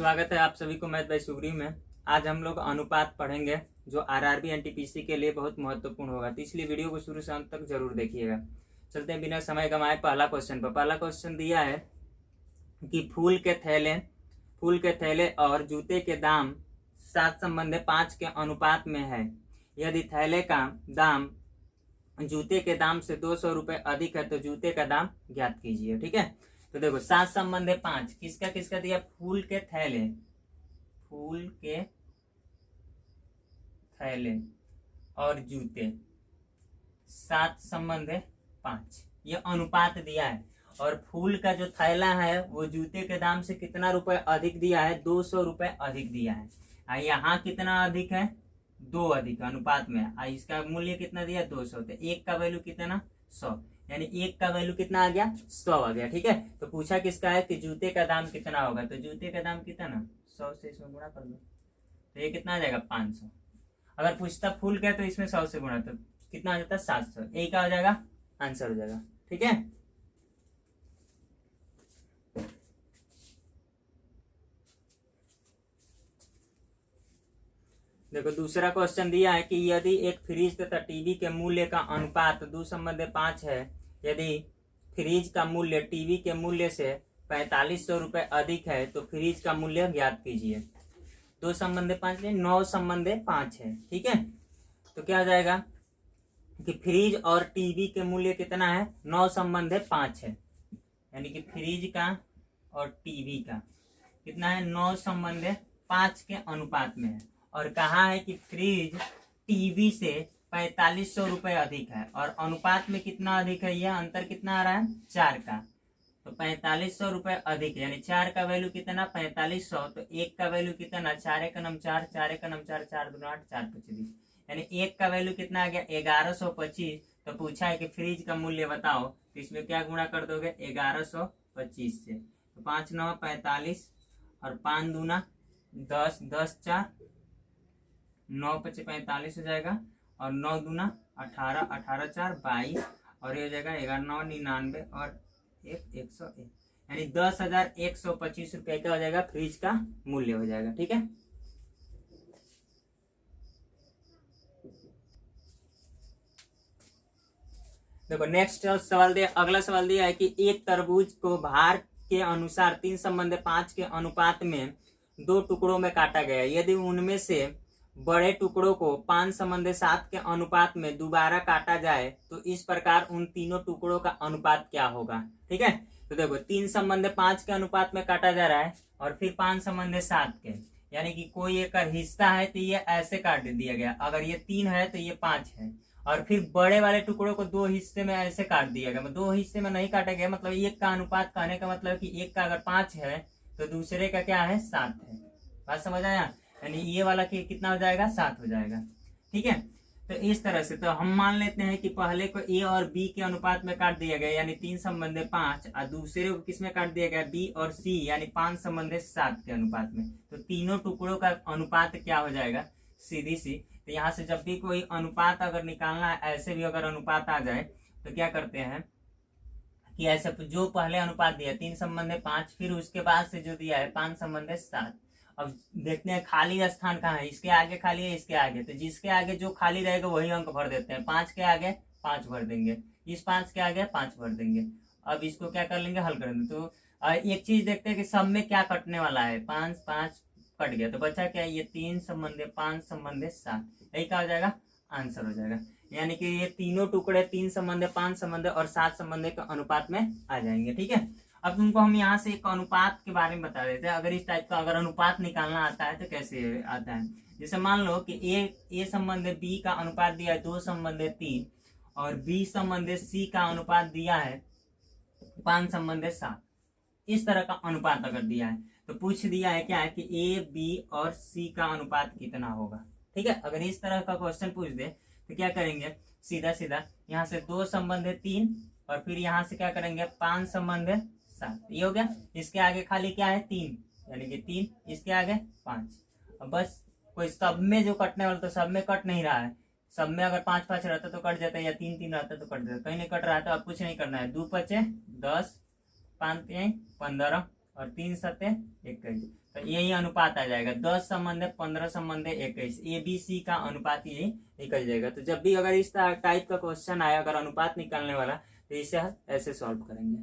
स्वागत है आप सभी को मैथ बाय सुग्रीव में। आज हम लोग अनुपात पढ़ेंगे जो आरआरबी एनटीपीसी के लिए बहुत महत्वपूर्ण होगा, तो इसलिए वीडियो को शुरू से अंत तक जरूर देखिएगा। चलते हैं बिना समय गंवाए पहला क्वेश्चन पर। पहला क्वेश्चन दिया है कि फूल के थैले और जूते के दाम 7:5 के अनुपात में है। यदि थैले का दाम जूते के दाम से 200 रुपये अधिक है तो जूते का दाम ज्ञात कीजिए। ठीक है, तो देखो 7:5 किसका किसका दिया? फूल के थैले और जूते 7:5 ये अनुपात दिया है। और फूल का जो थैला है वो जूते के दाम से कितना रुपए अधिक दिया है? 200 रुपए अधिक दिया है। यहाँ कितना अधिक है? 2 अधिक अनुपात में। इसका मूल्य कितना दिया? 200। तो एक का वैल्यू कितना? 100, यानी एक का वैल्यू कितना आ गया? 100 आ गया। ठीक है, तो पूछा किसका है कि जूते का दाम कितना होगा, तो जूते का दाम कितना? 100 से इसमें गुणा कर दो तो ये कितना आ जाएगा? 500। अगर पूछता फूल का तो इसमें 100 से गुणा तो कितना आ जाता? 700। एक का हो जाएगा आंसर हो जाएगा। ठीक है, देखो दूसरा क्वेश्चन दिया है कि यदि एक फ्रिज तथा टीवी के मूल्य का अनुपात 2:5 है, यदि फ्रिज का मूल्य टीवी के मूल्य से 4500 रुपये अधिक है तो फ्रिज का मूल्य ज्ञात कीजिए। 2:5 नहीं, 9:5 है। ठीक है, तो क्या हो जाएगा कि फ्रिज और टीवी के मूल्य कितना है? 9:5 है, यानी कि फ्रिज का और टीवी का कितना है? 9:5 के अनुपात में है। और कहा है कि फ्रिज टीवी से 4500 रुपये अधिक है और अनुपात में कितना अधिक है? यह अंतर कितना आ रहा है? 4 का। तो 4500 रुपये अधिक है, यानी 4 का वैल्यू कितना? 4500। तो 1 का वैल्यू कितना? 4 × 9 4, 4 × 9 4, 4 × 8 4 × 25, यानी 1 का वैल्यू कितना आ गया? 1125। तो पूछा है कि फ्रिज का मूल्य बताओ, तो इसमें क्या गुणा कर दोगे? 1125 से। तो 5 × 9 45 और 5 दूना 10, 10 4 9 × 5 45 हो जाएगा और 9 दूना 18, 18 4 22 और ये हो जाएगा 11 9 99 और 1 101, यानी 10,125 रुपये का हो जाएगा फ्रिज का मूल्य हो जाएगा। ठीक है, देखो नेक्स्ट सवाल दिया, अगला सवाल दिया है कि एक तरबूज को भार के अनुसार 3:5 के अनुपात में 2 टुकड़ों में काटा गया। यदि उनमें से बड़े टुकड़ों को 5:7 के अनुपात में दोबारा काटा जाए तो इस प्रकार उन तीनों टुकड़ों का अनुपात क्या होगा? ठीक है, तो देखो 3:5 के अनुपात में काटा जा रहा है और फिर 5:7 के, यानी कि कोई एक हिस्सा है तो ये ऐसे काट दिया गया। अगर ये 3 है तो ये 5 है और फिर बड़े वाले टुकड़ों को 2 हिस्से में ऐसे काट दिया गया। 2 हिस्से में नहीं काटा गया, मतलब 1 का अनुपात कहने का मतलब कि 1 का अगर 5 है तो दूसरे का क्या है? 7 है। बात समझ आया? यानी ये वाला कितना हो जाएगा? 7 हो जाएगा। ठीक है, तो इस तरह से तो हम मान लेते हैं कि पहले को ए और बी के अनुपात में काट दिया गया, यानी 3:5, और दूसरे को किस में काट दिया गया? बी और सी, यानी 5:7 के अनुपात में। तो तीनों टुकड़ों का अनुपात क्या हो जाएगा? सीधी सी। तो यहाँ से जब भी कोई अनुपात अगर निकालना है, ऐसे भी अगर अनुपात आ जाए तो क्या करते हैं कि ऐसे जो पहले अनुपात दिया 3:5, फिर उसके बाद से जो दिया है 5:7। अब देखते हैं खाली स्थान कहाँ है, इसके आगे खाली है, इसके आगे, तो जिसके आगे जो खाली रहेगा वही अंक भर देते हैं। 5 के आगे 5 भर देंगे, इस 5 के आगे 5 भर देंगे। अब इसको क्या कर लेंगे? हल कर देंगे। तो एक चीज देखते हैं कि सब में क्या कटने वाला है। 5 5 कट गया तो बचा क्या? ये 3:5:7, यही क्या हो जाएगा? आंसर हो जाएगा। यानी कि ये तीनों टुकड़े 3:5 और 7 के अनुपात में आ जाएंगे। ठीक है, अब तुमको हम यहाँ से एक अनुपात के बारे में बता देते हैं। अगर इस टाइप का अगर अनुपात निकालना आता है तो कैसे आता है? जैसे मान लो कि ए संबंध बी का अनुपात दिया है 2:3 और बी संबंध सी का अनुपात दिया है 5:7। इस तरह का अनुपात अगर दिया है तो पूछ दिया है क्या है कि ए बी और सी का अनुपात कितना होगा। ठीक है, अगर इस तरह का क्वेश्चन पूछ दे तो क्या करेंगे? सीधा सीधा यहाँ से 2:3 और फिर यहाँ से क्या करेंगे? 5:7, ये हो गया। इसके आगे खाली क्या है? 3, यानी कि 3, इसके आगे 5। अब बस कोई सब में जो कटने वाला, तो सब में कट नहीं रहा है। सब में अगर 5 5 रहता तो कट जाता है, या 3 3 रहता तो कट जाता। कहीं नहीं कट रहा है तो अब कुछ नहीं करना है। 2 5 10, 5 3 15, और 3 सत्ते 21, तो यही अनुपात आ जाएगा 10 संबंध 15 संबंध 21, ABC का अनुपात यही निकल जाएगा। तो जब भी अगर इस टाइप का क्वेश्चन आया अगर अनुपात निकालने वाला तो इसे ऐसे सॉल्व करेंगे।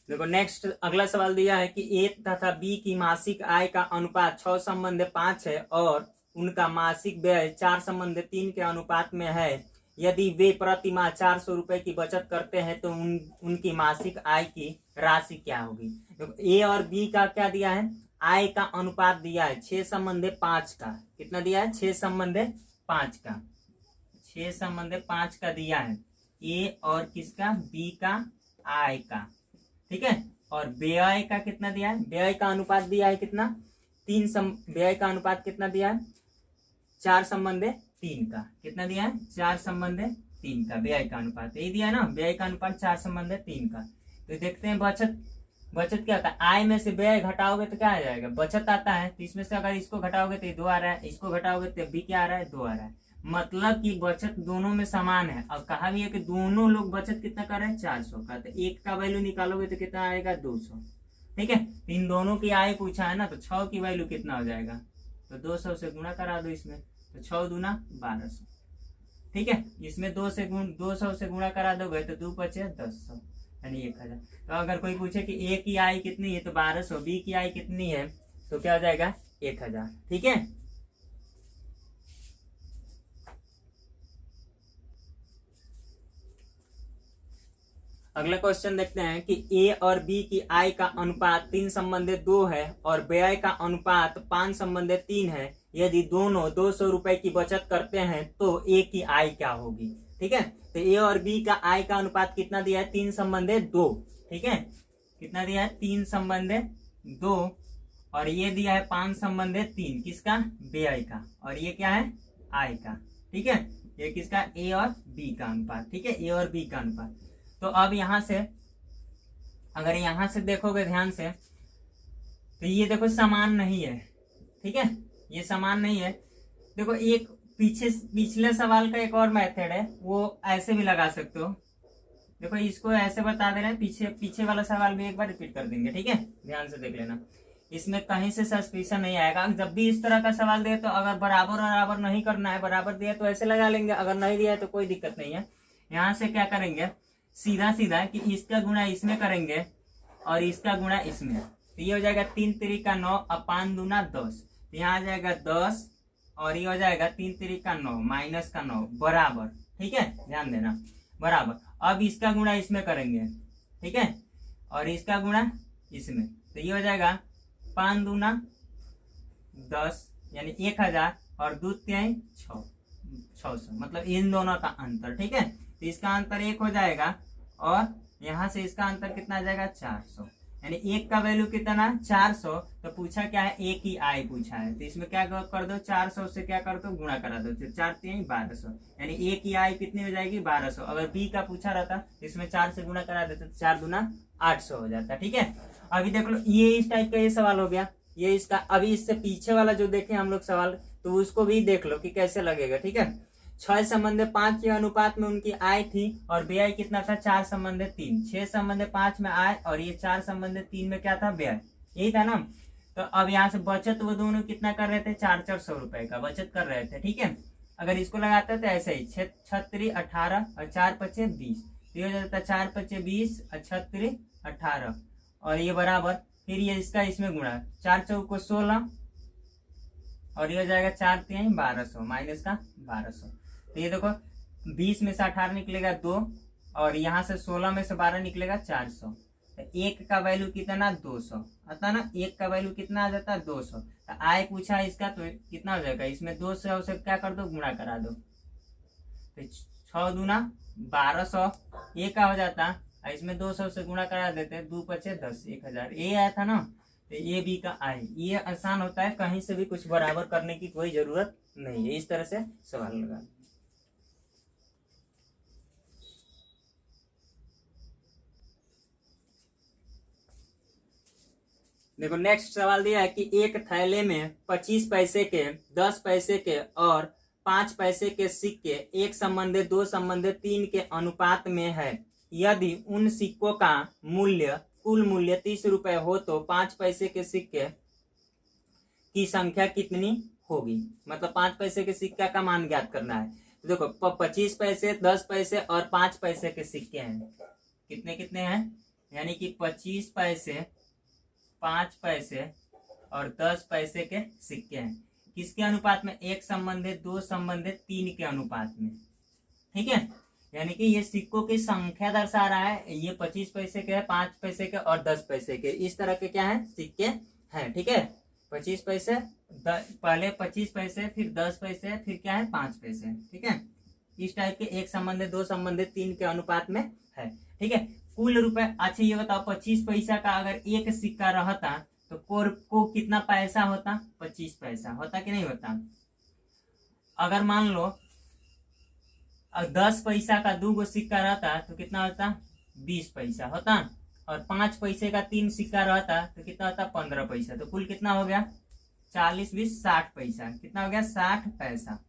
देखो नेक्स्ट अगला सवाल दिया है कि ए तथा बी की मासिक आय का अनुपात 6 संबंध 5 है और उनका मासिक व्यय 4 संबंध 3 के अनुपात में है। यदि वे प्रति माह 400 रुपए की बचत करते हैं तो उनकी मासिक आय की राशि क्या होगी। देखो ए और बी का क्या दिया है, आय का अनुपात दिया है 6 संबंध 5 का। कितना दिया है, 6 संबंध 5 का। 6 संबंध 5 का दिया है ए और किसका, बी का आय का, ठीक है। और व्यय का कितना दिया है, व्यय का अनुपात दिया है कितना, व्यय का अनुपात कितना दिया है, 4 संबंध 3 का। कितना दिया है, 4 संबंध 3 का व्यय का अनुपात, यही दिया है ना, व्यय का अनुपात 4 संबंध 3 का। तो देखते हैं बचत क्या होता है, आय में से व्यय घटाओगे तो क्या आ जाएगा, बचत आता है। तो इसमें से अगर इसको घटाओगे तो 2 आ रहा है, इसको घटाओगे तो भी क्या आ रहा है, 2 आ रहा है। मतलब कि बचत दोनों में समान है। अब कहा भी है कि दोनों लोग बचत कितना कर रहे हैं, 400 का। तो एक का वैल्यू निकालोगे तो कितना आएगा, 200, ठीक है। इन दोनों की आय पूछा है ना, तो 6 की वैल्यू कितना हो जाएगा, तो 200 से गुणा करा दो इसमें, तो 6 दूना 1200, ठीक है। इसमें 200 से गुणा करा दोगे तो 2 बचे 1000 यानी 1000। तो अगर कोई पूछे कि ए की आय कितनी है तो 1200, बी की आय कितनी है तो क्या हो जाएगा, 1000, ठीक है। अगला क्वेश्चन देखते हैं कि ए और बी की आय का अनुपात 3 संबंधित 2 है और व्यय का अनुपात 5 संबंधित 3 है। यदि दोनों 200 रुपए की बचत करते हैं तो ए की आय क्या होगी, ठीक है। तो ए और बी का आय का अनुपात कितना दिया है, 3 संबंधित 2, ठीक है। कितना दिया है, 3 संबंधित 2, और ये दिया है 5 संबंधित 3, किसका, व्यय का, और ये क्या है, आय का, ठीक है। ये किसका, ए और बी का अनुपात, ठीक है, ए और बी का अनुपात। तो अब यहां से अगर यहां से देखोगे ध्यान से तो ये देखो समान नहीं है, ठीक है, ये समान नहीं है। देखो एक पिछले सवाल का एक और मेथड है, वो ऐसे भी लगा सकते हो। देखो इसको ऐसे बता दे रहे हैं, पीछे वाला सवाल भी एक बार रिपीट कर देंगे, ठीक है, ध्यान से देख लेना। इसमें कहीं से सस्पेंशन नहीं आएगा। जब भी इस तरह का सवाल दे तो अगर बराबर नहीं करना है, बराबर दिया तो ऐसे लगा लेंगे, अगर नहीं दिया तो कोई दिक्कत नहीं है। यहाँ से क्या करेंगे, सीधा कि इसका गुणा इसमें करेंगे और इसका गुणा इसमें, तो ये हो जाएगा 3 तिरिका 9 और 5 दूना 10, तो यहाँ आ जाएगा 10 और ये हो जाएगा 3 तिरिका 9 माइनस का 9 बराबर, ठीक है, ध्यान देना बराबर। अब इसका गुणा इसमें करेंगे, ठीक है, और इसका गुणा इसमें, तो ये हो जाएगा 5 दूना 10 यानी 1000 और 2 तिहाई 600, मतलब इन दोनों का अंतर, ठीक है। तो इसका अंतर 1 हो जाएगा और यहां से इसका अंतर कितना आ जाएगा, 400, यानी 1 का वैल्यू कितना, 400। तो पूछा क्या है, ए की आय पूछा है, तो इसमें क्या कर दो, 400 से क्या कर दो, गुणा करा दो, तो 4 3 1200, यानी ए की आय कितनी हो जाएगी, 1200। अगर बी का पूछा रहता तो इसमें 4 से गुणा करा देते तो 4 दूना 800 हो जाता, ठीक है। अभी देख लो ये इस टाइप का ये सवाल हो गया, ये इसका। अभी इससे पीछे वाला जो देखे हम लोग सवाल, तो उसको भी देख लो कि कैसे लगेगा, ठीक है। 6 संबंध 5 के अनुपात में उनकी आय थी और व्यय कितना था, 4 संबंध 3। 6 संबंध 5 में आय और ये 4 संबंध 3 में क्या था, व्यय, यही था ना। तो अब यहाँ से बचत वो दोनों कितना कर रहे थे, 400 रुपए का बचत कर रहे थे, ठीक है। अगर इसको लगाते तो ऐसे ही 6 18 और 4 5 20, ये हो जाता 4 5 20 और 6 18 और ये बराबर, फिर ये इसका इसमें गुणा, 4 चौको 16 और ये हो जाएगा 4 3 1200 माइनस का 1200। तो ये देखो 20 में से 18 निकलेगा 2 और यहाँ से 16 में से 12 निकलेगा 400। तो 1 का वैल्यू कितना, 200 आता ना, 1 का वैल्यू कितना आ जाता है, 200। तो आय पूछा इसका तो कितना हो जाएगा, इसमें 200 से क्या कर दो, गुणा करा दो, तो 6 दूना 1200 ये का हो जाता, इसमें 200 से गुणा करा देते, 2 5 10 1000, ये आया था ना। तो ये बी का आय, ये आसान होता है, कहीं से भी कुछ बराबर करने की कोई जरूरत नहीं है, इस तरह से सवाल लगा। देखो नेक्स्ट सवाल दिया है कि एक थैले में 25 पैसे के, 10 पैसे के और 5 पैसे के सिक्के 1 संबंधित 2 संबंधित 3 के अनुपात में है, यदि उन सिक्कों का मूल्य कुल मूल्य 30 रुपए हो तो 5 पैसे के सिक्के की संख्या कितनी होगी। मतलब 5 पैसे के सिक्का का मान ज्ञात करना है। तो देखो 25 पैसे, 10 पैसे और 5 पैसे के सिक्के हैं। कितने कितने हैं, यानी कि 25 पैसे, 5 पैसे और 10 पैसे के सिक्के हैं। किसके अनुपात में, 1 संबंधित 2 संबंधित 3 के अनुपात में। ठीक है, यानी कि ये सिक्कों की संख्या दर्शा रहा है। ये 25 पैसे के है, 5 पैसे के और 10 पैसे के, इस तरह के क्या है सिक्के हैं। ठीक है, 25 पैसे, पहले 25 पैसे, फिर 10 पैसे, फिर क्या है 5 पैसे। ठीक है, इस टाइप के 1 संबंधित 2 संबंधित 3 के अनुपात में है। ठीक है, कुल रुपए। अच्छा ये बताओ 25 पैसा का अगर एक सिक्का रहता तो को कितना पैसा होता, 25 पैसा होता कि नहीं होता। अगर मान लो 10 पैसा का 2 सिक्का रहता तो कितना होता, 20 पैसा होता। और 5 पैसे का 3 सिक्का रहता तो कितना होता, 15 पैसा। तो कुल कितना हो गया, 40 20 60 पैसा। कितना हो गया, 60 पैसा।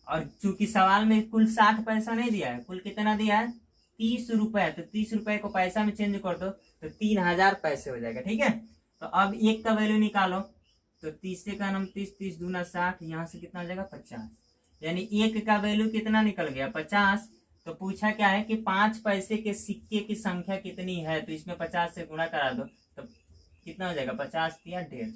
और चूंकि सवाल में कुल 60 पैसा नहीं दिया है, कुल कितना दिया है, 30 रुपए। तो 30 रुपए को पैसा में चेंज कर दो तो 3000 पैसे हो जाएगा। ठीक है, तो अब एक का वैल्यू निकालो, तो 30 से का नाम 30, 30 दूना 60, यहाँ से कितना हो जाएगा 50। यानी एक का वैल्यू कितना निकल गया, 50। तो पूछा क्या है कि 5 पैसे के सिक्के की संख्या कितनी है, तो इसमें 50 से गुणा करा दो तो कितना हो जाएगा, 50 या 150।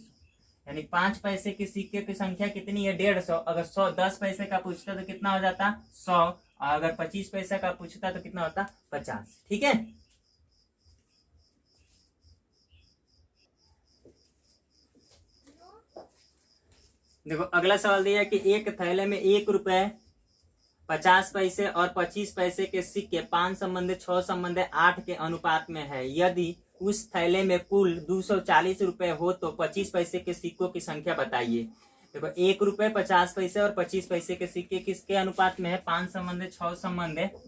यानी 5 पैसे के सिक्के की संख्या कितनी है, 150। अगर 10 पैसे का पूछता तो कितना हो जाता, 100। और अगर 25 पैसे का पूछता तो कितना होता, 50। ठीक है, देखो अगला सवाल दिया है कि एक थैले में 1 रुपए 50 पैसे और 25 पैसे के सिक्के 5 संबंधित 6 संबंधित 8 के अनुपात में है। यदि उस थैले में कुल 240 रुपए हो तो 25 पैसे के सिक्कों की संख्या बताइए। देखो 1 रुपए 50 पैसे और 25 पैसे के सिक्के किसके अनुपात में है, 5 संबंधित 6 संबंधित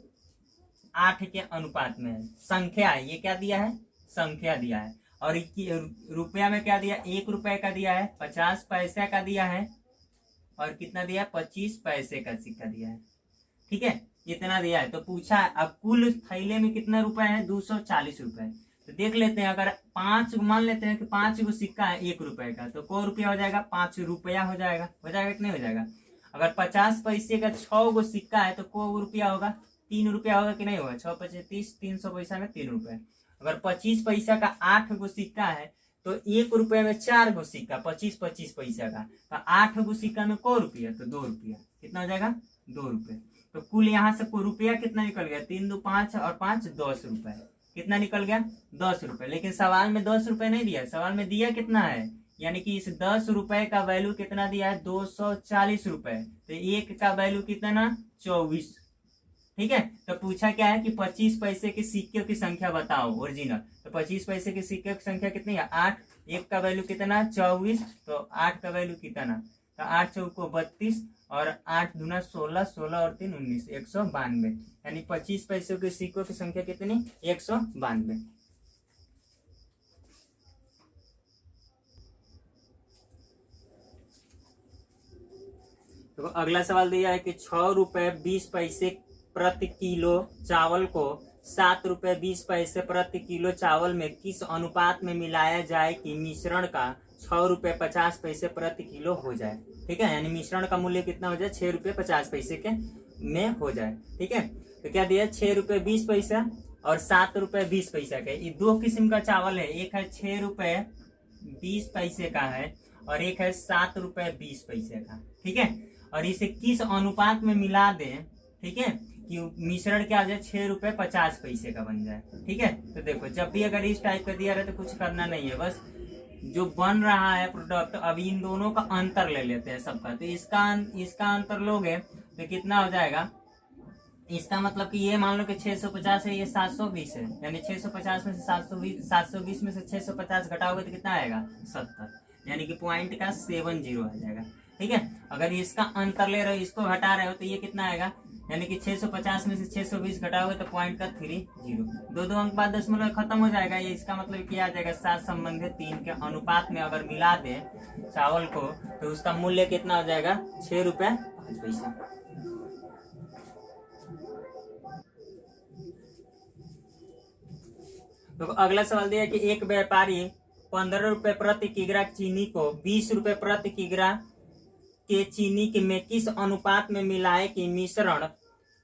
8 के अनुपात में है। संख्या ये क्या दिया है, संख्या दिया है। और रुपया में क्या दिया, 1 रुपए का दिया है, 50 पैसे का दिया है और कितना दिया, 25 पैसे का सिक्का दिया है। ठीक है, इतना दिया है। तो पूछा अब कुल थैले में कितना रुपए है, 240 रुपए। तो देख लेते हैं, अगर 5 मान लेते हैं कि 5 गो सिक्का है 1 रुपए का, तो को रुपया हो जाएगा, 5 रुपया हो जाएगा कि नहीं हो जाएगा। अगर 50 पैसे का 6 गो सिक्का है तो को रुपया होगा, 3 रुपया होगा कि नहीं होगा। 6 5 30, 300 पैसा में 3 रुपए। अगर 25 पैसा का 8 गो सिक्का है तो 1 रुपये में 4 गो सिक्का, 25 पैसा का, तो 8 गो सिक्का में को रुपया, तो 2 रुपया। कितना हो जाएगा, 2 रुपये। तो कुल यहाँ से रुपया कितना निकल गया, 3 2 5 और 5 10 रुपए। कितना निकल गया, 10 रुपए। लेकिन सवाल में 10 रुपए नहीं दिया, सवाल में दिया कितना है, यानी कि इस 10 रुपए का वैल्यू कितना दिया है, 240 रुपए। तो 1 का वैल्यू कितना, 24। ठीक है, तो पूछा क्या है कि 25 पैसे के सिक्के की संख्या बताओ ओरिजिनल। तो 25 पैसे के सिक्के की संख्या कितनी है, 8। 1 का वैल्यू कितना, 24। तो 8 का वैल्यू कितना, तो 8 चौको 32 और 8 दूना 16, 16 और 3 19, 192। यानी 25 पैसे के सिक्कों की संख्या कितनी, 192। तो अगला सवाल दिया है कि 6 रुपए 20 पैसे प्रति किलो चावल को 7 रुपए 20 पैसे प्रति किलो चावल में किस अनुपात में मिलाया जाए कि मिश्रण का 6 रुपए 50 पैसे प्रति किलो हो जाए। ठीक है, यानी मिश्रण का मूल्य कितना हो जाए, 6 रुपए 50 पैसे के में हो जाए। ठीक है, तो क्या दिया, 6 रुपए 20 पैसा और 7 रुपए 20 पैसा का। ये 2 किस्म का चावल है, एक है 6 रुपए 20 पैसे का है और एक है 7 रुपए 20 पैसे का। ठीक है, और इसे किस अनुपात में मिला दें, ठीक है, कि मिश्रण क्या आ जाए, 6 रुपए 50 पैसे का बन जाए। ठीक है, तो देखो जब भी अगर इस टाइप का दिया रहे तो कुछ करना नहीं है, बस जो बन रहा है प्रोडक्ट, अब इन दोनों का अंतर ले लेते हैं सबका। तो इसका अंतर लोगे तो कितना हो जाएगा, इसका मतलब कि ये मान लो कि 650 है, ये 720 है, यानी 650 में से 720 में से 650 घटाओगे तो कितना आएगा, 70। यानी कि पॉइंट का 70 आ जाएगा। ठीक है, अगर इसका अंतर ले रहे हो, इसको घटा रहे हो तो ये कितना आएगा, यानी कि 650 में से 620 घटाओगे तो पॉइंट का 30। 2 अंक बाद दशमलव खत्म हो जाएगा। ये इसका मतलब क्या आ जाएगा, 7 संबंधित 3 के अनुपात में अगर मिला दे चावल को तो उसका मूल्य कितना हो जाएगा, 6 रुपए 5 पैसा। तो अगला सवाल दिया कि एक व्यापारी 15 रुपए प्रति किग्रा चीनी को 20 रुपए प्रति किग्रा के चीनी के में किस अनुपात में मिलाए कि मिश्रण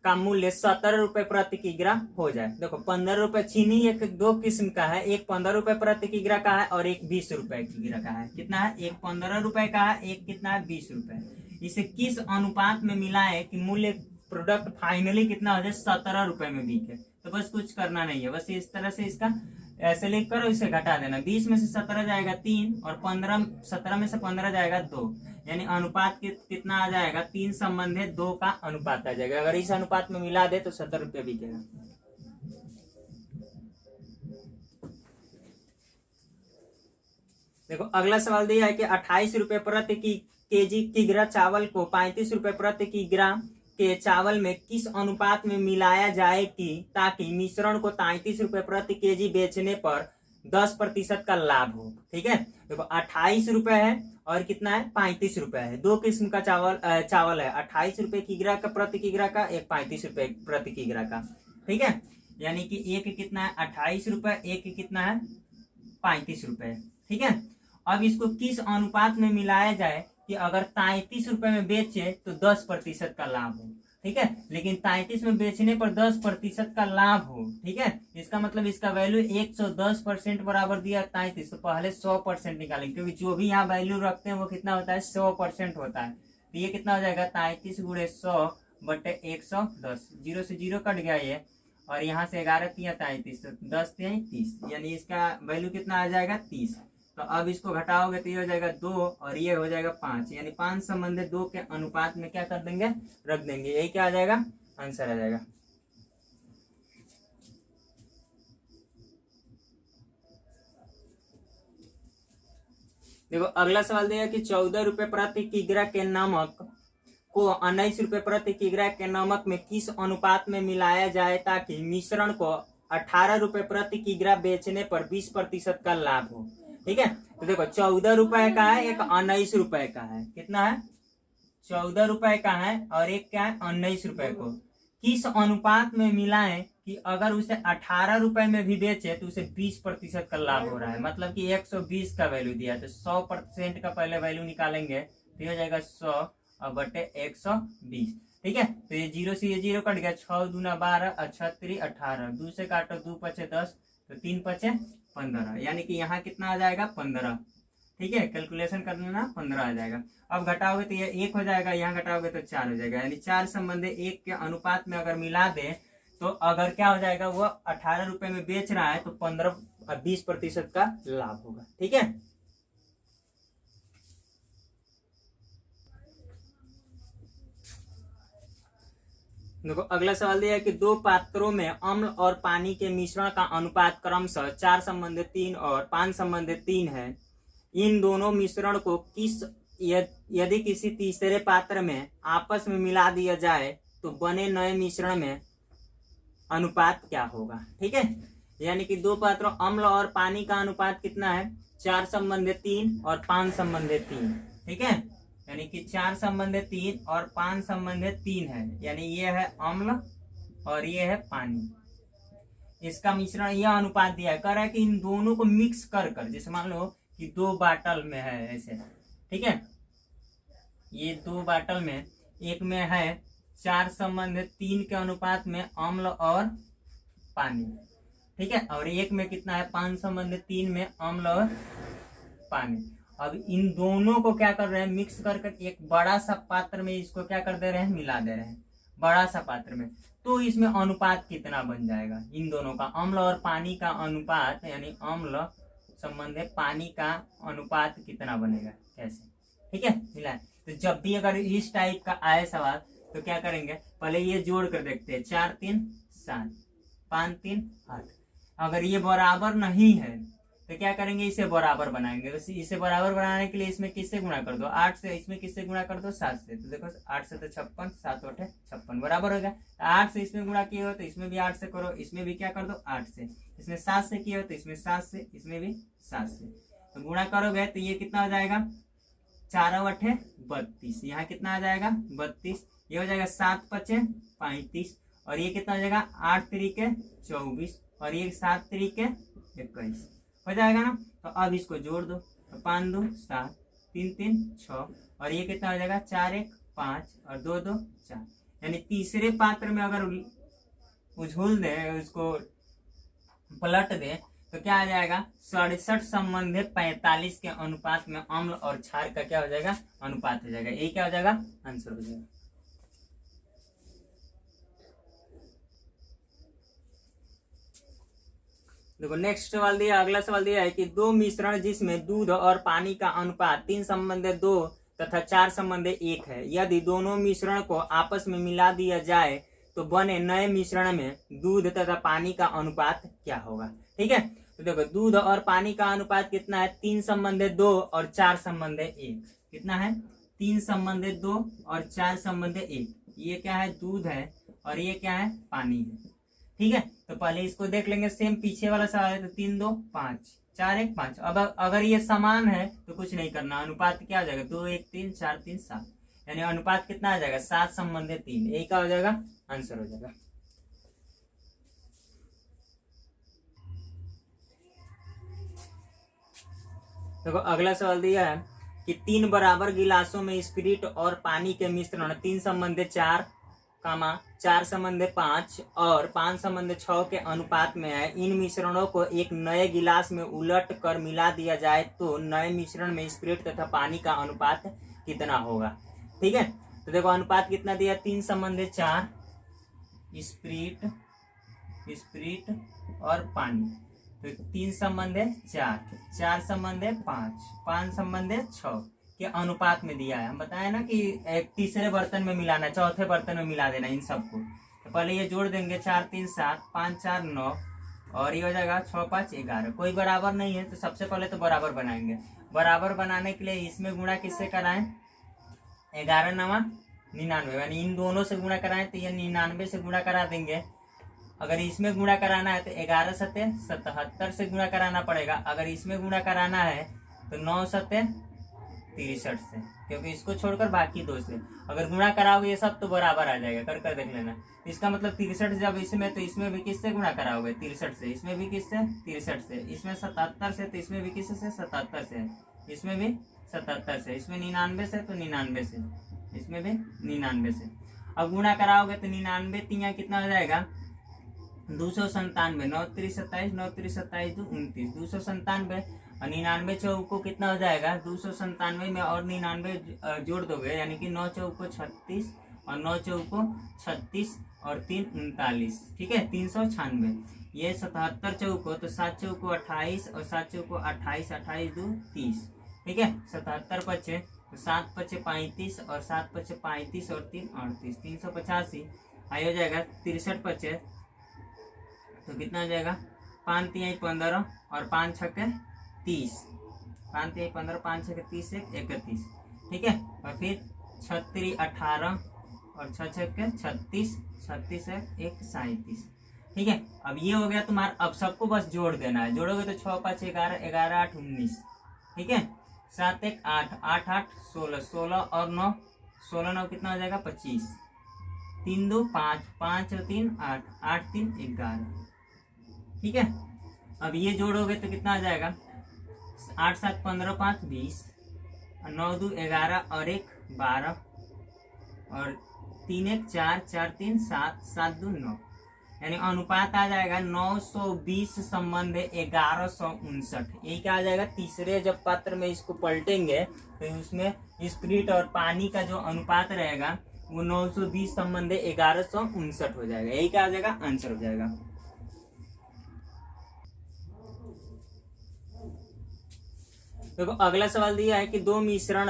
का मूल्य 17 रुपए प्रति किग्रा हो जाए। देखो 15 रुपए चीनी एक दो किस्म का है, एक 15 रुपए प्रति किग्रा का है और एक 20 रुपए किग्रा का है। कितना है? एक 15 रुपए का है, एक कितना है? 20 रुपए। इसे किस अनुपात में मिलाए कि मूल्य प्रोडक्ट फाइनली कितना हो जाए? 17 रुपए में बिके। तो बस कुछ करना नहीं है, बस इस तरह से इसका ऐसे लिख करो, इसे घटा देना। 20 में से 17 जाएगा 3 और 17 में से 15 जाएगा 2, यानी अनुपात कितना आ जाएगा? 3 संबंधित 2 का अनुपात आ जाएगा। अगर इस अनुपात में मिला दे तो 70 रुपये बिकेगा। देखो अगला सवाल दिया है कि 28 रुपये प्रति केजी किग्रा चावल को 35 रुपये प्रति किग्रा के चावल में किस अनुपात में मिलाया जाए कि ताकि मिश्रण को 33 रुपये प्रति केजी बेचने पर 10% का लाभ हो। ठीक है, देखो 28 रुपए है और कितना है? 35 रुपए है। दो किस्म का चावल है, 28 रुपये किग्रा का प्रति किग्रा का, एक 35 रुपये प्रति किग्रा का। ठीक है, यानी कि एक कितना है? 28 रुपए, एक कितना है? 35 रुपए। ठीक है, अब इसको किस अनुपात में मिलाया जाए कि अगर 33 रुपए में बेचे तो 10% का लाभ हो। ठीक है, लेकिन 33 में बेचने पर 10% का लाभ हो। ठीक है, इसका मतलब इसका वैल्यू 110% बराबर दिया 33, तो पहले 100% निकालेंगे, क्योंकि जो भी यहाँ वैल्यू रखते हैं वो कितना होता है? 100% होता है। तो ये कितना हो जाएगा? 33 गुणे 100 बटे 110। 0 से 0 कट गया ये, और यहाँ से 11 तिया 33, तो 10 तिया 30, यानी इसका वैल्यू कितना आ जाएगा? 30। तो अब इसको घटाओगे तो ये हो जाएगा 2 और ये हो जाएगा 5, यानी 5 संबंधित 2 के अनुपात में क्या कर देंगे? रख देंगे। यही क्या आ जाएगा? आंसर आ जाएगा। देखो अगला सवाल दिया कि 14 रुपए प्रति किग्रा के नमक को 19 रुपए प्रति किग्रा के नमक में किस अनुपात में मिलाया जाए ताकि मिश्रण को 18 रुपए प्रति किग्रा बेचने पर 20% का लाभ हो। ठीक है, तो देखो 14 रुपए का है, एक 19 रुपए का है। कितना है? 14 रुपए का है और एक क्या है? 19 रुपए को किस अनुपात में मिलाएं कि अगर उसे 18 रुपए में भी बेचे तो उसे 20% का लाभ हो रहा है। मतलब कि 120 का वैल्यू दिया, तो 100% का पहले वैल्यू निकालेंगे तो हो जाएगा 100 और बटे 120। ठीक है, तो ये 0 से ये 0 कट गया, 6 दूना 12 और 36 18, 2 से काटो 2 पचे 10, तो 3 पचे 15, यानी कि यहाँ कितना आ जाएगा? 15। ठीक है, कैलकुलेशन कर लेना, 15 आ जाएगा। अब घटाओगे तो ये 1 हो जाएगा, यहाँ घटाओगे तो 4 हो जाएगा, यानी 4 संबंधी 1 के अनुपात में अगर मिला दे तो अगर क्या हो जाएगा? वो 18 रुपए में बेच रहा है तो 15 और 20% का लाभ होगा। ठीक है, देखो अगला सवाल दिया है कि 2 पात्रों में अम्ल और पानी के मिश्रण का अनुपात क्रमशः 4 संबंधित 3 और 5 संबंधित 3 है। इन दोनों मिश्रण को यदि किसी तीसरे पात्र में आपस में मिला दिया जाए तो बने नए मिश्रण में अनुपात क्या होगा। ठीक है, यानी कि 2 पात्रों अम्ल और पानी का अनुपात कितना है? 4 संबंधित 3 और 5 संबंधित 3। ठीक है, यानी कि 4 संबंधित 3 और 5 संबंधित 3 है, यानी ये है अम्ल और ये है पानी। इसका मिश्रण यह अनुपात दिया है, कह रहा है कि इन दोनों को मिक्स कर जैसे मान लो कि 2 बाटल में है ऐसे। ठीक है, ये 2 बाटल में, एक में है 4 संबंधित 3 के अनुपात में अम्ल और पानी। ठीक है, और एक में कितना है? 5 संबंधित 3 में अम्ल और पानी। अब इन दोनों को क्या कर रहे हैं? मिक्स कर एक बड़ा सा पात्र में इसको क्या कर दे रहे हैं? मिला दे रहे हैं बड़ा सा पात्र में। तो इसमें अनुपात कितना बन जाएगा? इन दोनों का, अम्ल और पानी का अनुपात, यानी अम्ल संबंधित पानी का अनुपात कितना बनेगा? कैसे? ठीक है, मिला। तो जब भी अगर इस टाइप का आए सवाल तो क्या करेंगे? पहले ये जोड़ कर देखते हैं, 4 3 7, 5 3 8। अगर ये बराबर नहीं है तो क्या करेंगे? इसे बराबर बनाएंगे। तो इसे बराबर बनाने के लिए इसमें किससे गुणा कर दो? 8 से। इसमें किससे गुणा कर दो? 7 से। तो देखो 8 से तो 56, 7 8 56 बराबर हो गया। 8 से इसमें गुणा किए हो तो इसमें भी 8 से करो, इसमें भी क्या कर दो? 8 से। इसमें 7 से किए हो तो इसमें 7 से, इसमें भी 7 से। तो गुणा करोगे तो ये कितना हो जाएगा? 4 अठे 32, यहाँ कितना आ जाएगा 32, ये हो जाएगा 7 पचे 35, और ये कितना हो जाएगा 8 तरीके 24, और ये 7 तरीके 21 हो जाएगा ना। तो अब इसको जोड़ दो, तो 5 2 7, 3 3 6, और ये कितना हो जाएगा 4 1 5 और 2 2 4, यानी तीसरे पात्र में अगर उझोल दे, उसको पलट दे, तो क्या आ जाएगा 67 संबंध 45 के अनुपात में अम्ल और क्षार का क्या हो जाएगा अनुपात हो जाएगा। ये क्या हो जाएगा आंसर हो जाएगा। देखो नेक्स्ट सवाल दिया, अगला सवाल दिया है कि दो मिश्रण जिसमें दूध और पानी का अनुपात 3 संबंध 2 तथा 4 संबंध 1 है, यदि दोनों मिश्रण को आपस में मिला दिया जाए तो बने नए मिश्रण में दूध तथा पानी का अनुपात क्या होगा। ठीक है, तो देखो दूध और पानी का अनुपात कितना है 3 संबंध 2 और 4 संबंध 1, कितना है 3 संबंध 2 और 4 संबंध 1, ये क्या है दूध है और ये क्या है पानी है। ठीक है, तो पहले इसको देख लेंगे, सेम पीछे वाला सवाल है, तो 3 2 5 4 1 5। अब अगर ये समान है तो कुछ नहीं करना, अनुपात क्या हो जाएगा 2 1 3 4 3 7, यानी अनुपात कितना आ जाएगा 7 संबंध 3, यही क्या हो जाएगा आंसर हो जाएगा। देखो अगला सवाल दिया है कि 3 बराबर गिलासों में स्पिरिट और पानी के मिश्रण 3 संबंध 4, 4 संबंध 5 और 5 संबंध 6 के अनुपात में है। इन मिश्रणों को एक नए गिलास में उलट कर मिला दिया जाए तो नए मिश्रण में स्पिरिट तथा पानी का अनुपात कितना होगा। ठीक है, तो देखो अनुपात कितना दिया 3 संबंध 4 स्पिरिट और पानी, तो 3 संबंध 4 4 संबंध 5 5 संबंध 6 के अनुपात में दिया है। हम बताए ना कि एक तीसरे बर्तन में मिलाना, चौथे बर्तन में मिला देना इन सबको। तो पहले ये जोड़ देंगे 4 3 7 5 4 9, और ये हो जाएगा 6 5 11। कोई बराबर नहीं है तो सबसे पहले तो बराबर बनाएंगे। बराबर बनाने के लिए इसमें गुणा किससे कराएं 11 9 99, यानी इन दोनों से गुणा कराएं तो ये 99 से गुणा करा देंगे। अगर इसमें गुणा कराना है तो 11 सत्ते 77 से गुणा कराना पड़ेगा। अगर इसमें गुणा कराना है तो 9 सत्ते 63 से, क्योंकि इसको छोड़कर बाकी 2 से अगर गुणा कराओगे ये सब तो बराबर आ जाएगा। कर कर देख लेना। इसका मतलब 63 जब इसमें, तो इसमें भी किससे गुणा कराओगे 63 से, इसमें भी किससे 63 से, इसमें 77 से तो इसमें भी किससे 77 से, इसमें भी 77 से, इसमें 99 से तो 99 से, इसमें भी 99 से। अब गुणा कराओगे तो 99 3 कितना हो जाएगा 297, 9 3 27 9 3 27 29, 297 और 99 चौको कितना हो जाएगा 297 में और 99 जोड़ दोगे, यानी कि 9 चौको 36 और 9 चौको 36 और 3 39। ठीक है, 396। ये 77 चौको तो 7 चौको 28 और 7 चौको 28 28 2 30। ठीक है, 77 बचे तो 7 बचे 35 और 7 बचे 35 और 3 38, 385। आई हो जाएगा 63 बचे तो कितना हो जाएगा 5 3 15 और 5 6 30, 5 3 15 5 6 30 31। ठीक है, और फिर 36 18 और 6 6 36 36 1 37। ठीक है, अब ये हो गया तुम्हारा। अब सबको बस जोड़ देना है, जोड़ोगे तो 6 5 11 11 8 19। ठीक है, 7 1 8 8 8 16 16 और 9 16 9 कितना हो जाएगा 25, 3 2 5 5 और 3 8 8 3 11। ठीक है, अब ये जोड़ोगे तो कितना आ जाएगा 8 7 15 5 20 और 9 2 11 और 1 12 और 3 1 4 4 3 7 7 2 9, यानी अनुपात आ जाएगा 920 संबंध 1159। ये क्या आ जाएगा तीसरे जब पात्र में इसको पलटेंगे तो उसमें स्पिरिट और पानी का जो अनुपात रहेगा वो 920 संबंध 1159 हो जाएगा। यही क्या आ जाएगा आंसर हो जाएगा। देखो अगला सवाल दिया है कि दो मिश्रण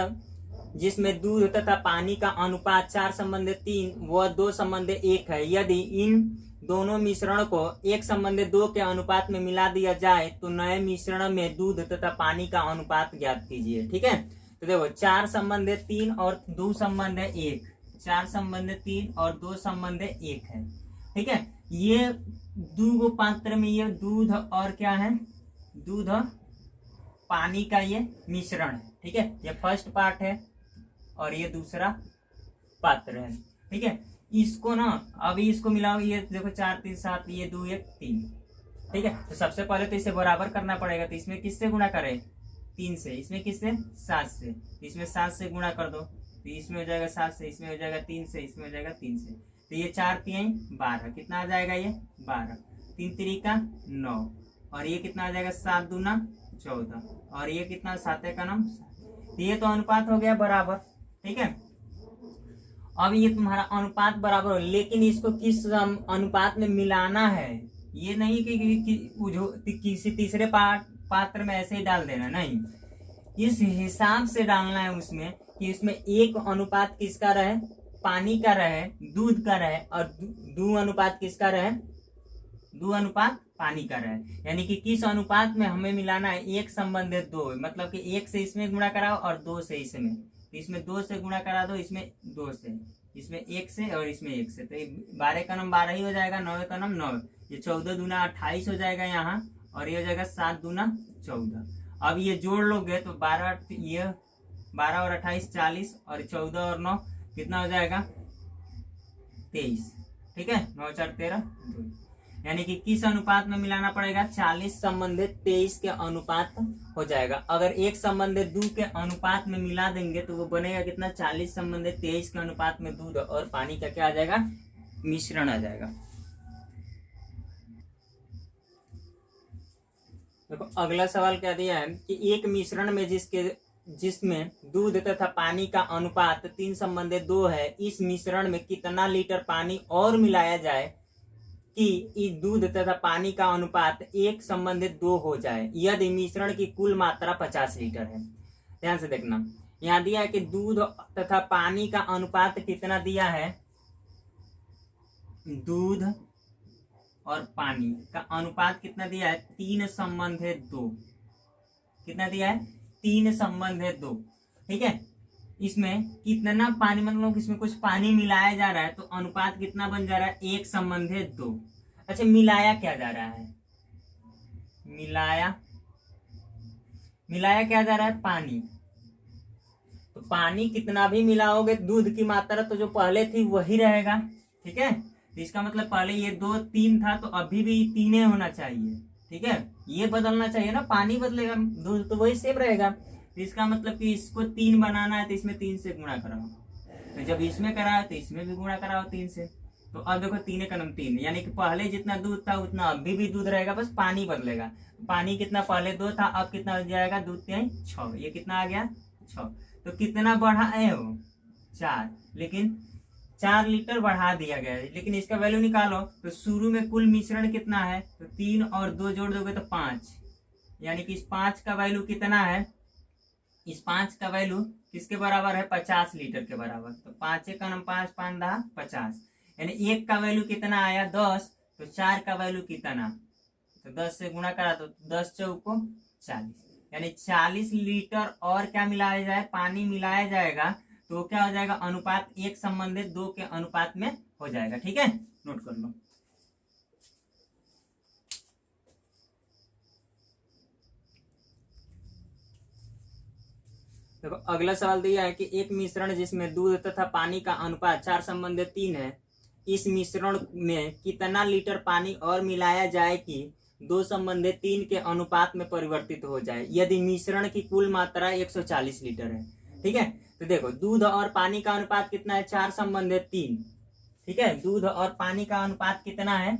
जिसमें दूध तथा पानी का अनुपात 4 संबंध 3 व 2 संबंध 1 है, यदि इन दोनों मिश्रण को 1 संबंध 2 के अनुपात में मिला दिया जाए तो नए मिश्रण में दूध तथा पानी का अनुपात ज्ञात कीजिए। ठीक है, तो देखो 4 संबंध 3 और 2 संबंध 1, 4 संबंध 3 और 2 संबंध 1 है। ठीक है, ये दो पात्र में ये दूध और क्या है दूध और पानी का ये मिश्रण है। ठीक है, ये फर्स्ट पार्ट है और ये दूसरा पात्र है। ठीक है, इसको ना अभी इसको मिलाओगे, ये देखो 4 3 7, ये 2 1 3। ठीक है, तो सबसे पहले तो इसे बराबर करना पड़ेगा। तो इसमें किससे गुणा करें? 3 से। इसमें किससे? 7 से। इसमें 7 से गुणा कर दो, तो इसमें हो जाएगा 7 से, इसमें हो जाएगा 3 से, इसमें हो जाएगा 3 से। तो ये 4 3 12, कितना आ जाएगा? ये 12। 3 3 का 9, और ये कितना आ जाएगा? 7 दूना 14, और ये कितना? 7 का 9। तो ये तो अनुपात हो गया बराबर। ठीक है, अब ये तुम्हारा अनुपात बराबर हो, लेकिन इसको किस अनुपात में मिलाना है? ये नहीं कि किसी तीसरे पात्र में ऐसे ही डाल देना, नहीं, इस हिसाब से डालना है उसमें कि इसमें एक अनुपात किसका रहे? पानी का रहे, दूध का रहे, और दो अनुपात किसका रहे? 2 अनुपात पानी का रहे। यानी कि किस अनुपात में हमें मिलाना है? 1 संबंधित 2, मतलब कि 1 से इसमें गुणा कराओ और 2 से इसमें। तो इसमें 2 से गुणा करा दो, इसमें 2 से, इसमें 1 से, और इसमें 1 से। तो 12 का नम 12 ही हो जाएगा, 9 का नम 9। ये 14 दूना 28 हो जाएगा यहाँ, और ये हो जाएगा 7 दूना 14। अब ये जोड़ लोगे तो 12 ये 12 और 28 40, और 14 और 9 कितना हो जाएगा? 23। ठीक है, 9 4 13 2। यानी कि किस अनुपात में मिलाना पड़ेगा? 40 संबंधित 23 के अनुपात हो जाएगा। अगर 1 संबंधित 2 के अनुपात में मिला देंगे तो वो बनेगा कितना? 40 संबंधित 23 के अनुपात में दूध और पानी का क्या आ जाएगा? मिश्रण आ जाएगा। देखो अगला सवाल क्या दिया है कि एक मिश्रण में जिसमें दूध तथा पानी का अनुपात 3 संबंधित 2 है, इस मिश्रण में कितना लीटर पानी और मिलाया जाए कि इस दूध तथा पानी का अनुपात 1 संबंधित 2 हो जाए, यदि मिश्रण की कुल मात्रा 50 लीटर है। ध्यान से देखना, यहाँ दिया है कि दूध तथा पानी का अनुपात कितना दिया है? दूध और पानी का अनुपात कितना दिया है? 3 संबंधित 2। कितना दिया है? 3 संबंधित 2। ठीक है, इसमें कितना पानी, मतलब इसमें कुछ पानी मिलाया जा रहा है, तो अनुपात कितना बन जा रहा है? 1 संबंधित 2। अच्छा, मिलाया क्या जा रहा है? मिलाया क्या जा रहा है? पानी। तो पानी कितना भी मिलाओगे, दूध की मात्रा तो जो पहले थी वही रहेगा। ठीक है, तो इसका मतलब पहले ये 2 3 था, तो अभी भी 3 होना चाहिए। ठीक है, ये बदलना चाहिए ना, पानी बदलेगा, दूध तो वही सेम रहेगा। तो इसका मतलब कि इसको 3 बनाना है तो इसमें 3 से गुणा कराओ, तो जब इसमें कराओ तो इसमें भी गुणा कराओ 3 से। तो अब देखो 3 का नम 3, यानी कि पहले जितना दूध था उतना अभी भी दूध रहेगा, बस पानी बदलेगा। पानी कितना? पहले 2 था, अब कितना हो जाएगा? दूध 3 6, ये कितना आ गया? 6। तो कितना बढ़ा है वो? 4, लेकिन 4 लीटर बढ़ा दिया गया है। लेकिन इसका वैल्यू निकालो तो शुरू में कुल मिश्रण कितना है? तो 3 और 2 जोड़ दोगे तो 5, यानी कि इस 5 का वैल्यू कितना है? इस 5 का वैल्यू किसके बराबर है? 50 लीटर के बराबर। तो 5 का नम 5 5 10 50, यानी 1 का वैल्यू कितना आया? 10। तो 4 का वैल्यू कितना? तो 10 से गुणा करा तो 10 चौको 40, यानी 40 लीटर और क्या मिलाया जाए? पानी मिलाया जाएगा। तो क्या हो जाएगा? अनुपात 1 संबंधित 2 के अनुपात में हो जाएगा। ठीक है, नोट कर लो। देखो अगला सवाल दिया है कि एक मिश्रण जिसमें दूध तथा पानी का अनुपात 4 संबंधित 3 है, इस मिश्रण में कितना लीटर पानी और मिलाया जाए कि 2 संबंधित 3 के अनुपात में परिवर्तित हो जाए, यदि मिश्रण की कुल मात्रा 140 लीटर है। ठीक है, तो देखो दूध और पानी का अनुपात कितना है? 4 संबंधित 3। ठीक है, दूध और पानी का अनुपात कितना है?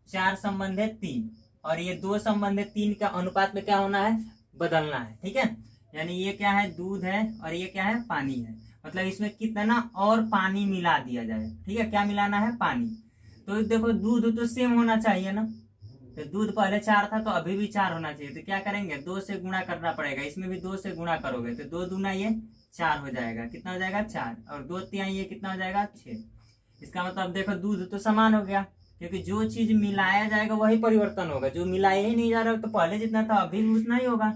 4 संबंधित 3, और ये 2 संबंधित 3 का अनुपात में क्या होना है? बदलना है। ठीक है, यानी ये क्या है? दूध है, और ये क्या है? पानी है। मतलब इसमें कितना और पानी मिला दिया जाए। ठीक है, क्या मिलाना है? पानी। तो देखो दूध तो सेम होना चाहिए ना, तो दूध पहले 4 था तो अभी भी 4 होना चाहिए। तो क्या करेंगे? 2 से गुणा करना पड़ेगा, इसमें भी 2 से गुणा करोगे तो 2 दूना ये 4 हो जाएगा। कितना हो जाएगा? 4, और 2 3 ये कितना हो जाएगा? 6। इसका मतलब देखो दूध तो समान हो गया, क्योंकि जो चीज मिलाया जाएगा वही परिवर्तन होगा। जो मिलाया ही नहीं जा रहा तो पहले जितना था अभी भी उतना ही होगा।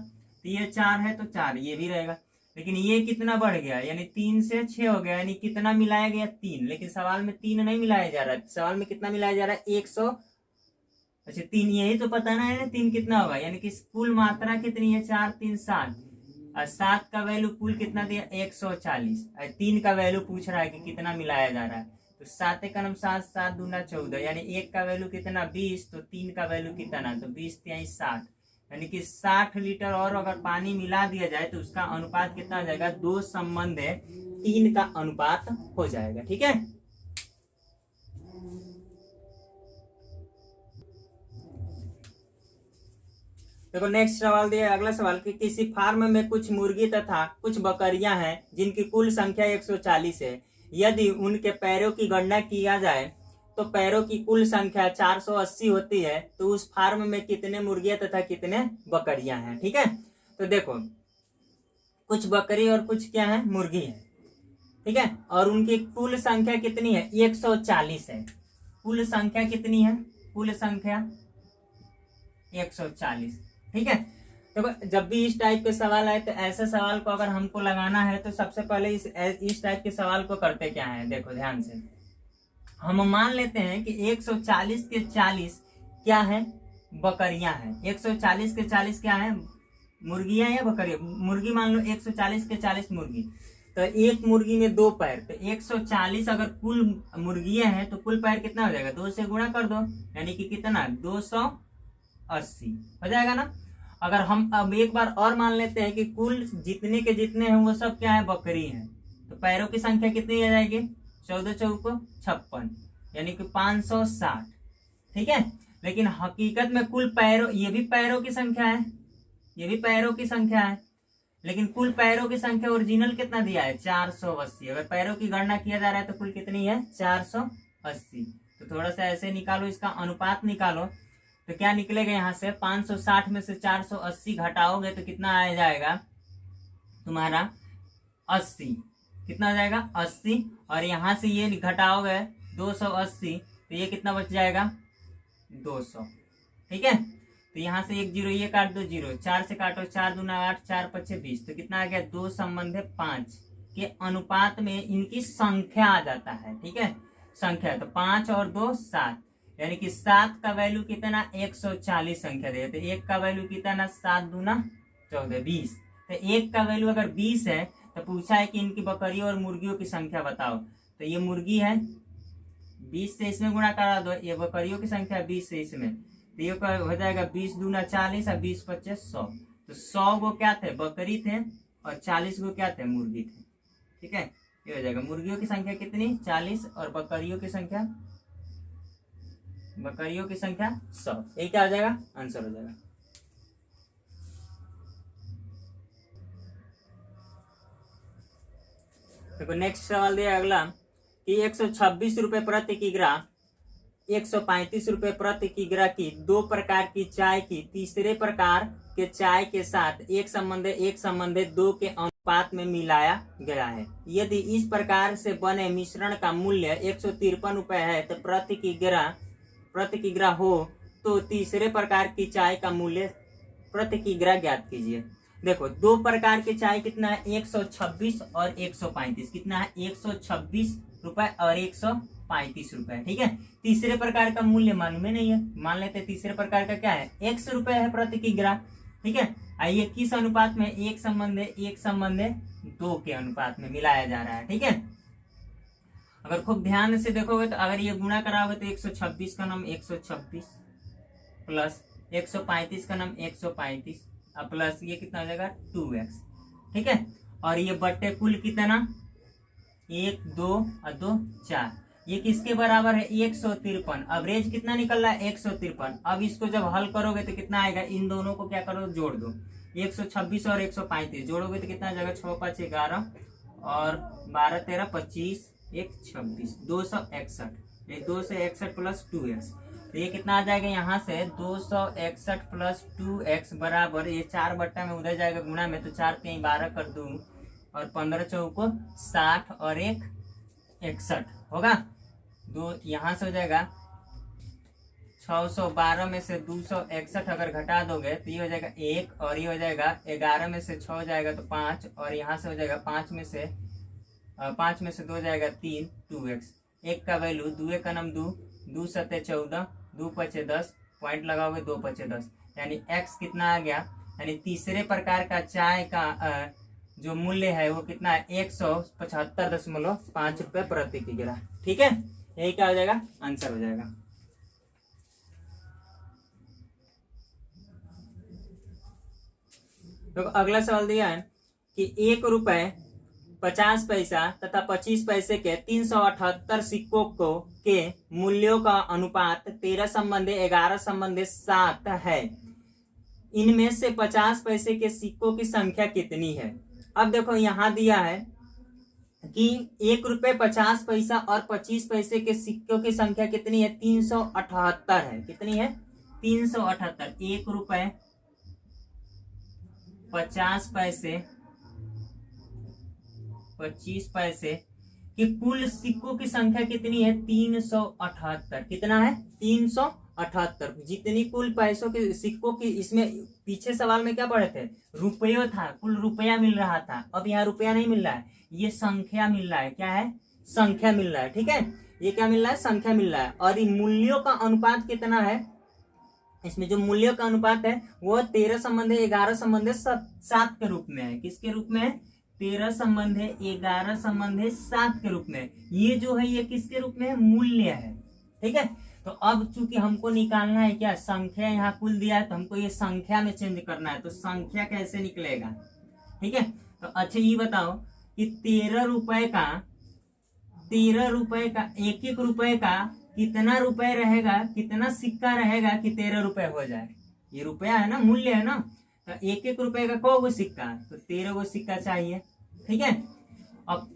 तो ये 4 है तो 4 ये भी रहेगा, लेकिन ये कितना बढ़ गया? यानी 3 से 6 हो गया, यानी कितना मिलाया गया? 3। लेकिन सवाल में 3 नहीं मिलाया जा रहा है, सवाल में कितना मिलाया जा रहा है? 100। अच्छा 3 यही तो पता ना है 3 कितना होगा, यानी कि कुल मात्रा कितनी है? 4 3 7, और 7 का वैल्यू कुल कितना दिया 140, और 3 का वैल्यू पूछ रहा है कि कितना मिलाया जा रहा है। तो 7 का नम 7, 7 दूना 14, यानी 1 का वैल्यू कितना 20, तो 3 का वैल्यू कितना, तो 20 तिहाई 60, यानी कि 60 लीटर और अगर पानी मिला दिया जाए तो उसका अनुपात कितना हो जाएगा, 2:3 का अनुपात हो जाएगा। ठीक है, देखो नेक्स्ट सवाल दिया अगला सवाल कि किसी फार्म में कुछ मुर्गी तथा कुछ बकरियां हैं जिनकी कुल संख्या 140 है। यदि उनके पैरों की गणना किया जाए तो पैरों की कुल संख्या 480 होती है, तो उस फार्म में कितने मुर्गियां तथा कितने बकरियां हैं। ठीक है, तो देखो कुछ बकरी और कुछ क्या है, मुर्गी है। ठीक है, और उनकी कुल संख्या कितनी है, 140 है। कुल संख्या कितनी है, कुल संख्या 140। ठीक है, तो जब भी इस टाइप के सवाल आए तो ऐसे सवाल को अगर हमको लगाना है तो सबसे पहले इस टाइप के सवाल को करते क्या है, देखो ध्यान से। हम मान लेते हैं कि 140 के 40 क्या है, बकरियां हैं। 140 के 40 क्या है, मुर्गियां या बकरियां। मुर्गी मान लो 140 के 40 मुर्गी, तो एक मुर्गी में 2 पैर, तो 140 अगर कुल मुर्गियां हैं तो कुल पैर कितना हो जाएगा, 2 से गुणा कर दो, यानी कि कितना 280 हो जाएगा ना। अगर हम अब एक बार और मान लेते हैं कि कुल जितने के जितने हैं वो सब क्या है, बकरी हैं, तो पैरों की संख्या कितनी आ जाएगी, 14 चौको 56, यानी कि 560। ठीक है, लेकिन हकीकत में कुल पैरों, ये भी पैरों की संख्या है, ये भी पैरों की संख्या है, लेकिन कुल पैरों की संख्या ओरिजिनल कितना दिया है, 480। अगर पैरों की गणना किया जा रहा है तो कुल कितनी है, 480। तो थोड़ा सा ऐसे निकालो, इसका अनुपात निकालो, तो क्या निकलेगा यहाँ से, 560 में से 480 घटाओगे तो कितना आ जाएगा तुम्हारा 80। कितना हो जाएगा 80, और यहाँ से ये घटाओगे 280 तो ये कितना बच जाएगा 200। ठीक है, तो यहाँ से 1 0 ये काट दो 0, 4 से काटो 4 दूना 8, 4 5 20, तो कितना आ गया 2 संबंध 5 के अनुपात में इनकी संख्या आ जाता है। ठीक है, संख्या तो 5 और 2 7, यानी कि 7 का वैल्यू कितना 140 संख्या दे, तो 1 का वैल्यू कितना 7 दूना 14 20, तो 1 का वैल्यू अगर 20 है तो पूछा है कि इनकी बकरियों और मुर्गियों की संख्या बताओ। तो ये मुर्गी है 20 से इसमें गुणा करा दो, ये बकरियों की संख्या 20 से इसमें, तो ये हो जाएगा 20 दूना 40 और 20 25 100, तो 100 गो क्या थे, बकरी थे, और 40 गो क्या थे, मुर्गी थे। ठीक है, ये हो जाएगा मुर्गियों की संख्या कितनी 40 और बकरियों की संख्या 100। ये क्या हो जाएगा, आंसर हो जाएगा। देखो नेक्स्ट सवाल दिया अगला कि 126 रुपए प्रति किग्रा, 135 रुपए प्रति किग्रा की 2 प्रकार की चाय की तीसरे प्रकार के चाय के साथ एक संबंध 2 के अनुपात में मिलाया गया है। यदि इस प्रकार से बने मिश्रण का मूल्य 153 रुपए है तो प्रति किग्रा हो तो तीसरे प्रकार की चाय का मूल्य प्रति किग्रा ज्ञात कीजिए। देखो 2 प्रकार के चाय कितना है, 126 और 135, कितना है 126 रुपए और 135 रुपए। ठीक है, तीसरे प्रकार का मूल्य मालूम नहीं है, मान लेते हैं तीसरे प्रकार का क्या है 100 रुपए है प्रति किग्रा। ठीक है, आइए किस अनुपात में, एक संबंध 2 के अनुपात में मिलाया जा रहा है। ठीक है, अगर खूब ध्यान से देखोगे तो अगर ये गुणा कराओगे तो 126 का नाम 126 प्लस 135 का नाम 135 और प्लस ये कितना हो जाएगा 2x। ठीक है, और ये बट्टे कुल कितना 1 2 और 2 4, ये किसके बराबर है 153। एवरेज कितना निकल रहा है 153। अब इसको जब हल करोगे तो कितना आएगा, इन दोनों को क्या करो जोड़ दो, 126 और 135 जोड़ोगे तो कितना आ जाएगा 6 5 11 और 12 13 25 1 26 261, 261 प्लस 2x, तो ये कितना आ जाएगा यहाँ से 261 प्लस 2x बराबर, ये 4 बट्टा में उधर जाएगा गुणा में, तो 4 3 12 कर दूं और 15 चौको 60 और 1 61 होगा। दो यहाँ से हो जाएगा 612 में से 261 अगर घटा दोगे तो ये हो जाएगा 1, और ये हो जाएगा 11 में से 6 हो जाएगा तो 5, और यहाँ से हो जाएगा 5 में से 2 जाएगा 3 2x। 1 का वैल्यू 2 का नाम 2 7 14 2 5 10, पॉइंट लगाओगे 2 5 10, यानी x कितना आ गया यानी तीसरे प्रकार का चाय का जो मूल्य है वो कितना है 175.5 रुपए प्रति किग्रा। ठीक है, यही क्या हो जाएगा, आंसर हो जाएगा। तो अगला सवाल दिया है कि 1 रुपए 50 पैसा तथा 25 पैसे के 378 सिक्कों को के मूल्यों का अनुपात 13:11:7 है। इनमें से 50 पैसे के सिक्कों की संख्या कितनी है। अब देखो यहाँ दिया है कि 1 रुपए 50 पैसा और 25 पैसे के सिक्कों की संख्या कितनी है, 378 है। कितनी है, 378। 1 रुपए 50 पैसे 25 पैसे कि कुल सिक्कों की संख्या कितनी है, 378। कितना है, 378। जितनी कुल पैसों के सिक्कों की, इसमें पीछे सवाल में क्या पढ़े थे, रुपया था, कुल रुपया मिल रहा था। अब यहाँ रुपया नहीं मिल रहा है, ये संख्या मिल रहा है। क्या है, संख्या मिल रहा है। ठीक है, ये क्या मिल रहा है, संख्या मिल रहा है। और ये मूल्यों का अनुपात कितना है, इसमें जो मूल्यों का अनुपात है वो 13:11:7 के रूप में है। किसके रूप में है, 13:11:7 के रूप में। ये जो है ये किसके रूप में है, मूल्य है। ठीक है, तो अब चूंकि हमको निकालना है क्या, संख्या यहाँ कुल दिया है तो हमको ये संख्या में चेंज करना है। तो संख्या कैसे निकलेगा, ठीक है। तो अच्छा ये बताओ कि 13 रुपए का 1 रुपए का कितना रुपए रहेगा, कितना सिक्का रहेगा कि 13 रुपए हो जाए। ये रुपया है ना, मूल्य है ना। तो 1 रुपए का को सिक्का, तो 13 गो सिक्का चाहिए। ठीक है, अब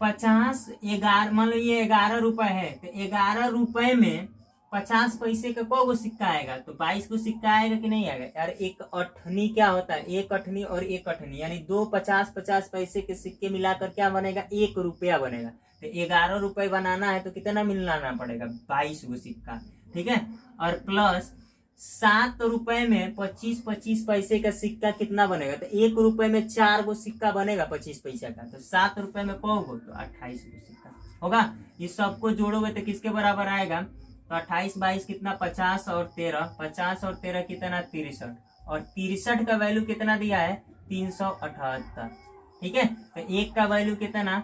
50 11 मान लो ये 11 रुपए है, तो 11 रुपए में 50 पैसे का को सिक्का आएगा, तो 22 को सिक्का आएगा कि नहीं आएगा यार। एक अठनी क्या होता है, 1 अठनी और 1 अठनी यानी 2 50 पैसे के सिक्के मिलाकर क्या बनेगा, 1 रुपया बनेगा। तो 11 रुपए बनाना है तो कितना मिलाना पड़ेगा, 22 गो सिक्का। ठीक है, और प्लस 7 रुपए में 25 पैसे का सिक्का कितना बनेगा, तो 1 रुपए में 4 गो सिक्का बनेगा 25 पैसे का। तो 7 रुपए में को गो, तो 28 गो सिक्का होगा। ये सबको जोड़ोगे तो किसके बराबर आएगा, तो 28 22 कितना, 50 और 13 कितना, 63। और 63 का वैल्यू कितना दिया है, 378। ठीक है, तो 1 का वैल्यू कितना,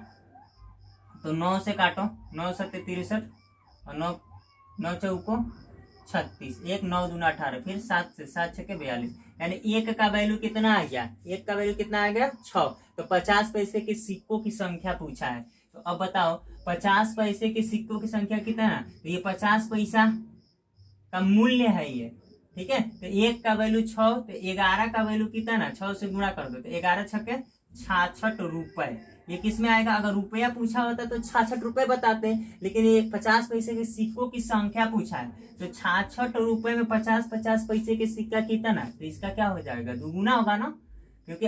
तो 9 से काटो, 9 7 63 और 9 चौको 36, 1 9 दूना 18, फिर 7 से 7 6 के 42, यानी 1 का वैल्यू कितना आ गया, 1 का वैल्यू कितना आ गया 6। तो 50 पैसे के सिक्कों की संख्या पूछा है। तो अब बताओ 50 पैसे के सिक्कों की संख्या कितना है, तो ये 50 पैसा का मूल्य है ये। ठीक है, तो 1 का वैल्यू 6, तो 11 का वैल्यू कितना, 6 से गुणा कर दो, तो 11 छक्के 66 रुपए। ये किस में आएगा, अगर रुपया पूछा होता तो 66 रुपए बताते, लेकिन ये 50 पैसे के सिक्कों की संख्या पूछा है। तो 66 रुपए में 50 पैसे के सिक्का कितना, तो इसका क्या हो जाएगा, दुगुना होगा ना, क्योंकि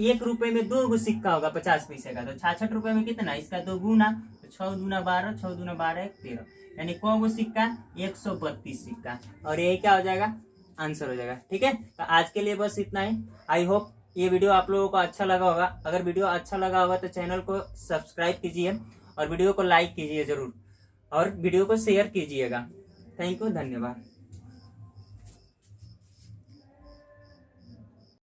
1 रुपए में 2 गो सिक्का होगा 50 पैसे का। तो 66 रुपए में कितना, इसका 2 गुना, तो 6 दूना 12, 6 दूना 12 1 13, यानी को गो सिक्का, 132 सिक्का। और यही क्या हो जाएगा, आंसर हो जाएगा। ठीक है, तो आज के लिए बस इतना ही। आई होप ये वीडियो आप लोगों को अच्छा लगा होगा। अगर वीडियो अच्छा लगा होगा तो चैनल को सब्सक्राइब कीजिए और वीडियो को लाइक कीजिए जरूर, और वीडियो को शेयर कीजिएगा। थैंक यू, धन्यवाद।